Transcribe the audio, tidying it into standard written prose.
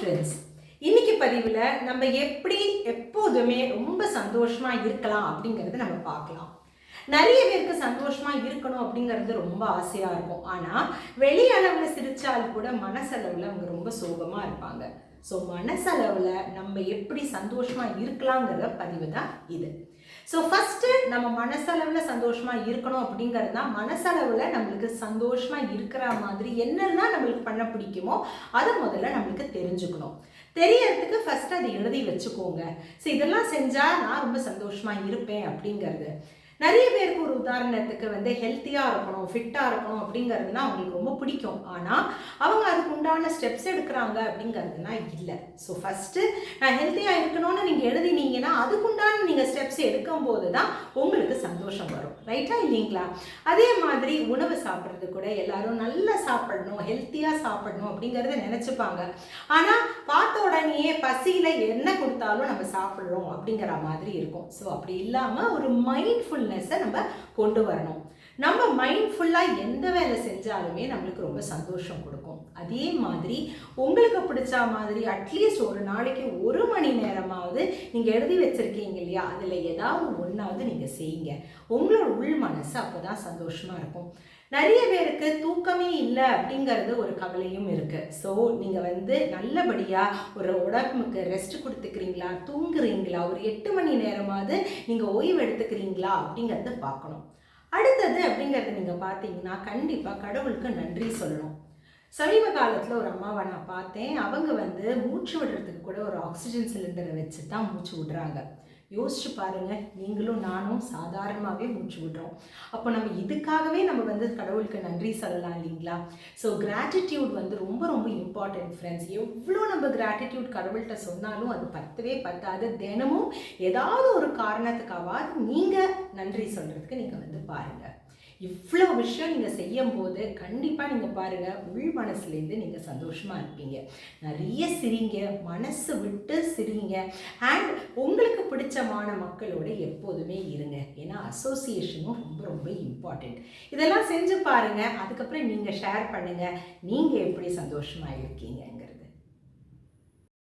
Friends, இன்னைக்கு பதிவில் நம்ம எப்படி எப்போதுமே ரொம்ப சந்தோஷமா இருக்கலாம் அப்படிங்கிறத நம்ம பார்க்கலாம். நிறைய பேருக்கு சந்தோஷமா இருக்கணும் அப்படிங்கிறது ரொம்ப ஆசையா இருக்கும். ஆனால் வெளியளவில் சிரிச்சால் கூட மனசளவில் அவங்க ரொம்ப சோகமாக இருப்பாங்க. ஸோ மனசளவில் நம்ம எப்படி சந்தோஷமா இருக்கலாங்கிற பதிவு தான் இது. ஸோ ஃபஸ்ட்டு நம்ம மனசளவில் சந்தோஷமாக இருக்கணும் அப்படிங்கிறது தான். மனசளவில் நம்மளுக்கு சந்தோஷமாக இருக்கிற மாதிரி என்னெல்லாம் நம்மளுக்கு பண்ண பிடிக்குமோ அதை முதல்ல நம்மளுக்கு தெரிஞ்சுக்கணும். தெரியறதுக்கு ஃபஸ்ட்டு அதை எழுதி வச்சுக்கோங்க. ஸோ இதெல்லாம் செஞ்சால் நான் ரொம்ப சந்தோஷமாக இருப்பேன் அப்படிங்கிறது. நிறைய பேருக்கு ஒரு உதாரணத்துக்கு ஹெல்த்தியாக இருக்கணும், ஃபிட்டாக இருக்கணும் அப்படிங்கிறதுனா அவங்களுக்கு ரொம்ப பிடிக்கும். ஆனால் அவங்க அதுக்கு உண்டான ஸ்டெப்ஸ் எடுக்கிறாங்க அப்படிங்கிறதுனா இல்லை. ஸோ ஃபஸ்ட்டு நான் ஹெல்த்தியாக இருக்கணும்னு நீங்கள் எழுதினீங்கன்னா அதுக்குண்டான நீங்கள் ஸ்டெப்ஸ் எடுக்கும்போது தான் உங்களுக்கு சந்தோஷம் வரும். ரைட்டா இல்லைங்களா? அதே மாதிரி உணவு சாப்பிட்றது கூட எல்லாரும் நல்லா சாப்பிடணும், ஹெல்த்தியாக சாப்பிடணும் அப்படிங்கிறத நினச்சிப்பாங்க. ஆனால் பார்த்த உடனேயே பசியில் என்ன கொடுத்தாலும் நம்ம சாப்பிட்றோம் அப்படிங்கிற மாதிரி இருக்கும். ஸோ அப்படி இல்லாமல் ஒரு மைண்ட்ஃபுல் நம்ம கொண்டு வரணும். நம்ம மைண்ட்ஃபுல்லாக எந்த வேலை செஞ்சாலுமே நம்மளுக்கு ரொம்ப சந்தோஷம் கொடுக்கும். அதே மாதிரி உங்களுக்கு பிடிச்ச மாதிரி அட்லீஸ்ட் ஒரு நாளைக்கு 1 மணி நேரமாவது நீங்கள் எழுதி வச்சுருக்கீங்க இல்லையா, அதில் ஏதாவது ஒன்றாவது நீங்கள் செய்யுங்க. உங்களோட உள் மனசு அப்போ தான் சந்தோஷமாக இருக்கும். நிறைய பேருக்கு தூக்கமே இல்லை அப்படிங்கிறது ஒரு கவலையும் இருக்குது. ஸோ நீங்கள் நல்லபடியாக ஒரு உடம்புக்கு ரெஸ்ட் கொடுத்துக்கிறீங்களா, தூங்குறீங்களா, ஒரு 8 மணி நேரமாவது நீங்கள் ஓய்வு எடுத்துக்கிறீங்களா அப்படிங்கிறத பார்க்கணும். அடுத்தது அப்படிங்கிறது நீங்கள் பார்த்தீங்கன்னா கண்டிப்பாக கடவுளுக்கு நன்றி சொல்லணும். சமீப காலத்தில் ஒரு அம்மாவை நான் பார்த்தேன். அவங்க மூச்சு விடுறதுக்கு கூட ஒரு ஆக்சிஜன் சிலிண்டரை வச்சு தான் மூச்சு விடுறாங்க. யோசிச்சு பாருங்கள், நீங்களும் நானும் சாதாரணமாகவே மூச்சு விடுறோம். அப்போ நம்ம இதுக்காகவே நம்ம கடவுளுக்கு நன்றி சொல்லலாம் இல்லைங்களா? ஸோ கிராட்டிடியூட் ரொம்ப ரொம்ப இம்பார்ட்டன்ட் ஃப்ரெண்ட்ஸ். எவ்வளோ நம்ம கிராட்டிடியூட் கடவுள்கிட்ட சொன்னாலும் அது பத்தவே பத்தாது. தினமும் ஏதாவது ஒரு காரணத்துக்காவது நீங்கள் நன்றி சொல்கிறதுக்கு நீங்கள் பாருங்கள். இவ்வளோ விஷயம் நீங்கள் செய்யும் போது கண்டிப்பாக நீங்கள் பாருங்கள், உள் மனசுலேருந்து நீங்கள் சந்தோஷமாக இருப்பீங்க. நிறைய சிரிங்க, மனசு விட்டு சிரிங்க. அண்ட் உங்களுக்கு பிடிச்சமான மக்களோட எப்போதுமே இருங்க. ஏன்னா அசோசியேஷனும் ரொம்ப ரொம்ப இம்பார்ட்டண்ட். இதெல்லாம் செஞ்சு பாருங்கள். அதுக்கப்புறம் நீங்கள் ஷேர் பண்ணுங்கள் நீங்கள் எப்படி சந்தோஷமாக இருக்கீங்கங்க.